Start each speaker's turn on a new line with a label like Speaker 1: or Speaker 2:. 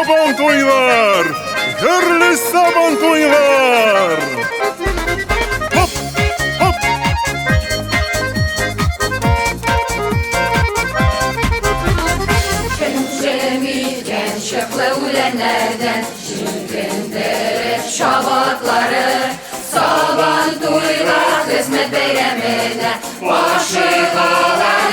Speaker 1: Sabantuylar! Hürlü Sabantuylar! Hop! Hop!
Speaker 2: Şemşemiden şefle ulenlerden Şirkender şabatları Sabantuylar hizmet beylemine Başı kalan